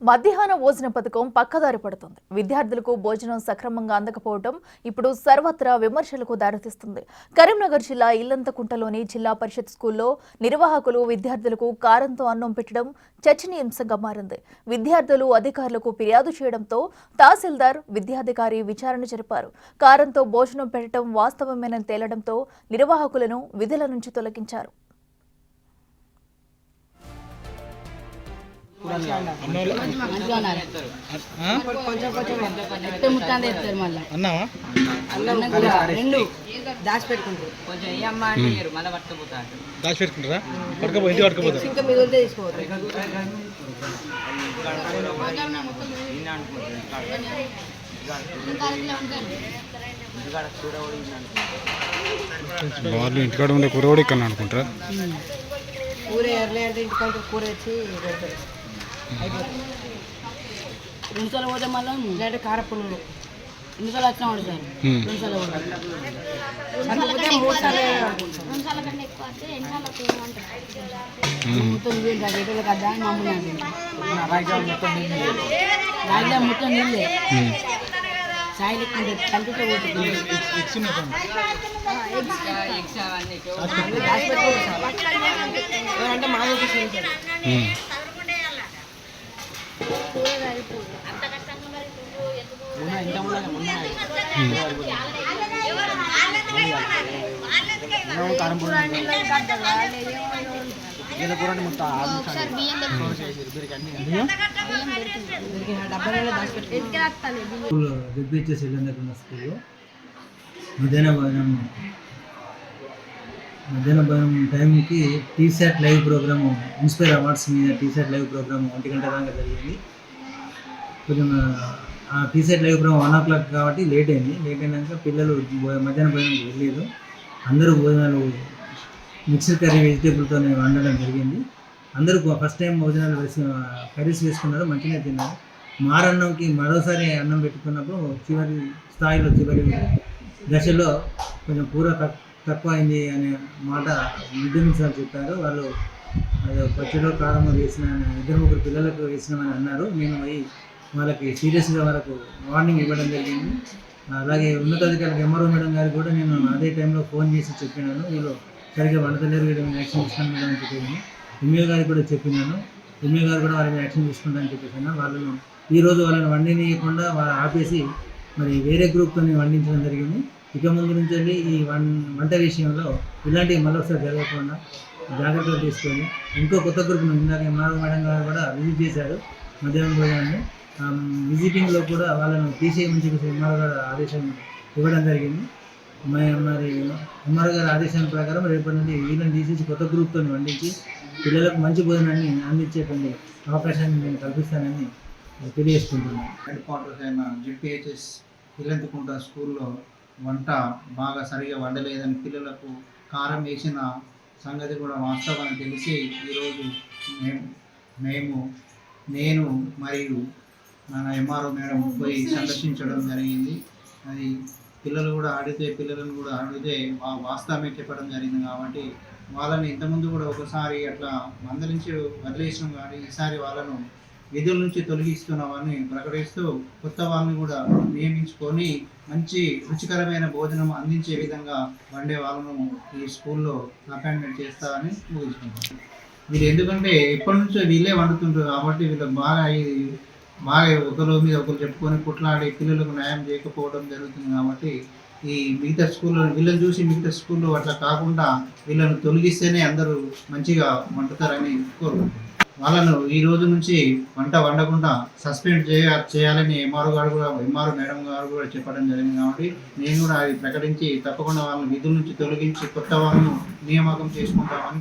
మధ్యాహ్న భోజన పథకం పక్కదారి పడుతుంది. విద్యార్థులకు భోజనం సక్రమంగా అందకపోవడం ఇప్పుడు సర్వత్రా విమర్శలకు దారితీస్తుంది. కరీంనగర్ జిల్లా ఇల్లంతకుంటలోని జిల్లా పరిషత్ స్కూల్లో నిర్వాహకులు విద్యార్థులకు కారంతో అన్నం పెట్టడం చర్చనీయాంశంగా మారింది. విద్యార్థులు అధికారులకు ఫిర్యాదు చేయడంతో తహసీల్దార్ విద్యాధికారి విచారణ జరిపారు. కారంతో భోజనం పెట్టడం వాస్తవమేనని తేలడంతో నిర్వాహకులను విధుల నుంచి తొలగించారు. వాళ్ళు ఇంటికాడ ఉండే కూర కూడా ఇక్కడ అనుకుంటారా? కూర ఎర్లీ అంటే ఇంటికాడ కూర వచ్చి రెండుసార్లు పోతే మళ్ళీ లేదంటే కారపులు రెండుసార్లు వచ్చినా వాడు సార్ రెండుసార్లు మొత్తం కదా మామూలు రాజధాని మొత్తం నీళ్ళే సాయి లెక్క కంటితో ఎవరంటే మామూలు స్కూల్లో మధ్యాహ్న భోజనం టైంకి T SAT live programme inspire awards మీద టీశాట్ లైవ్ ప్రోగ్రాము 1 గంట దాకా జరిగింది. కొంచెం ఆ టీశాట్ లైవ్ ప్రోగ్రామ్ 1 o'clock కాబట్టి లేట్ అయినాక పిల్లలు మధ్యాహ్న భోజనానికి వెళ్ళలేదు. అందరూ భోజనాలు మిక్స్డ్ కర్రీ వెజిటేబుల్తోనే వండడం జరిగింది. అందరూ ఫస్ట్ టైం భోజనాలు కర్రీస్ వేసుకున్నారు, మంచిగా తిన్నారు. మారన్నంకి మరోసారి అన్నం పెట్టుకున్నప్పుడు చివరి దశలో కొంచెం కూర తక్కువ అయింది అనే మాట మిడ్ డే మీల్ సార్ చెప్పారు. వాళ్ళు అది పచ్చడిలో కారం వేసిన 2-3 పిల్లలకు వేసినామని అన్నారు. మేము వాళ్ళకి సీరియస్గా వాళ్ళకు వార్నింగ్ ఇవ్వడం జరిగింది. అలాగే ఉన్నతాధికారులకు ఎంఆర్ఓ మేడం గారికి కూడా నేను అదే టైంలో ఫోన్ చేసి చెప్పినాను, వీళ్ళు సరిగ్గా వంటలేరు, వీళ్ళు యాక్షన్ తీసుకున్నాను అని చెప్పాను. ఎంఏ గారికి కూడా చెప్పినాను, ఎంఏ గారు కూడా వాళ్ళని యాక్షన్ తీసుకుంటానని చెప్పేసాను. వాళ్ళను ఈరోజు వాళ్ళని వండినీయకుండా వాళ్ళు ఆపేసి మరి వేరే గ్రూప్తో వండించడం జరిగింది. ఇక ముందు నుంచి వెళ్ళి ఈ వంట విషయంలో ఇలాంటివి మళ్ళొకసారి జరగకుండా జాగ్రత్తలు తీసుకొని ఇంకో కొత్త గ్రూప్ను ఇందాక ఎంఆర్ఓ మేడం గారు కూడా విజిట్ చేశారు మధ్యాహ్నం భోజనాన్ని. విజిటింగ్లో కూడా వాళ్ళను తీసేయమని చెప్పేసి ఎంఆర్ఓ గారు ఆదేశం ఇవ్వడం జరిగింది. మరి ఎంఆర్ఓ గారి ఆదేశం ప్రకారం రేపటి నుండి వీళ్ళని తీసేసి కొత్త గ్రూప్తో వండించి పిల్లలకు మంచి భోజనాన్ని అందించేటువంటి అవకాశాన్ని నేను కల్పిస్తానని తెలియజేసుకుంటున్నాను. హెడ్ క్వార్టర్స్ అయిన జెడ్పీహెచ్ఎస్ ఇల్లంతకుంట స్కూల్లో వంట బాగా సరిగా వండలేదని పిల్లలకు కారం వేసిన సంగతి కూడా వాస్తవాన్ని తెలిసి ఈరోజు నేను మరియు మన ఎంఆర్ఓ మేడం పోయి సందర్శించడం జరిగింది. అది పిల్లలను కూడా అడిగితే వాస్తవమే చెప్పడం జరిగింది. కాబట్టి వాళ్ళని ఇంతకుముందు కూడా ఒకసారి అట్లా మందలించి వదిలేసినాం, కానీ ఈసారి వాళ్ళను విధుల నుంచి తొలగిస్తున్నామని ప్రకటిస్తూ కొత్త వాళ్ళని కూడా నియమించుకొని మంచి రుచికరమైన భోజనం అందించే విధంగా వండే వాళ్ళను ఈ స్కూల్లో అపాయింట్మెంట్ చేస్తామని ముగించుకుంటాం. వీళ్ళు ఎందుకంటే ఎప్పటి నుంచో వీళ్ళే వండుతుంటారు కాబట్టి వీళ్ళకి బాగా ఒకరి మీద ఒకరు చెప్పుకొని కుట్లాడి పిల్లలకు న్యాయం చేయకపోవడం జరుగుతుంది. కాబట్టి ఈ మిగతా స్కూల్లో వీళ్ళని చూసి మిగతా స్కూల్లో అట్లా కాకుండా వీళ్ళను తొలగిస్తేనే అందరూ మంచిగా వండుతారని కోరుకుంటున్నాం. వాళ్ళను ఈ రోజు నుంచి వంట వండకుండా సస్పెండ్ చేయాలని ఎంఆర్ఓ మేడం గారు కూడా చెప్పడం జరిగింది. కాబట్టి నేను కూడా అది ప్రకటించి తప్పకుండా వాళ్ళని విధుల నుంచి తొలగించి కొత్త వాళ్ళను నియామకం చేసుకుంటామని